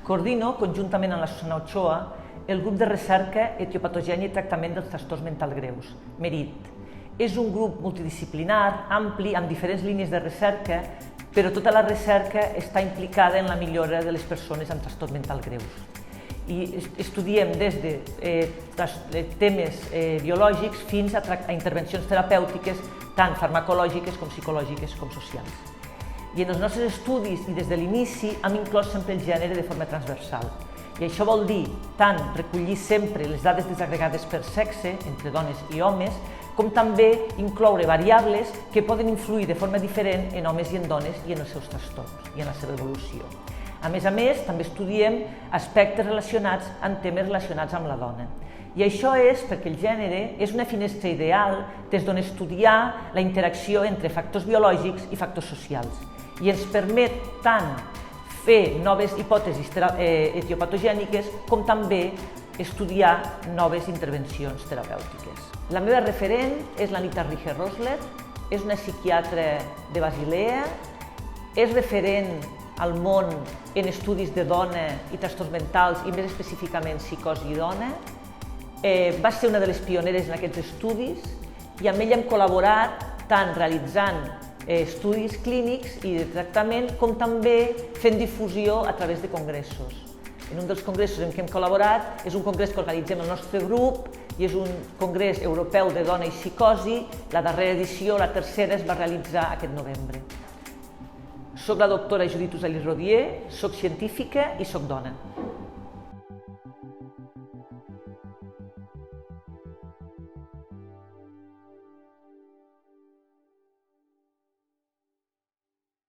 Coordino, conjuntament amb la Susana Ochoa, el grup de recerca Etiopatogènia i tractament dels trastorns mentals greus, MERIT. És un grup multidisciplinar, ampli, amb diferents línies de recerca, però tota la recerca està implicada en la millora de les persones amb trastorns mentals greus. I estudiem des de temes biològics fins a intervencions terapèutiques, tant farmacològiques com psicològiques com socials. I en els nostres estudis i des de l'inici hem inclòs sempre el gènere de forma transversal. I això vol dir tant recollir sempre les dades desagregades per sexe, entre dones i homes, com també incloure variables que poden influir de forma diferent en homes i en dones i en els seus trastorns i en la seva evolució. A més, també estudiem aspectes relacionats amb temes relacionats amb la dona. I això és perquè el gènere és una finestra ideal des d'on estudiar la interacció entre factors biològics i factors socials. I ens permet tant fer noves hipòtesis etiopatogèniques com també estudiar noves intervencions terapèutiques. La meva referent és l'Anita Riger-Rosler, és una psiquiatra de Basilea, és referent al món en estudis de dona i trastorns mentals i més específicament psicosi i dona. Va ser una de les pioneres en aquests estudis i amb ella hem col·laborat tant realitzant estudis clínics i de tractament com també fent difusió a través de congressos. En un dels congressos en què hem col·laborat és un congrés que organitzem el nostre grup i és un congrés europeu de dona i psicosi. La darrera edició, la tercera, es va realitzar aquest novembre. Soc la doctora Judit Usali Rodier, soc científica i soc dona.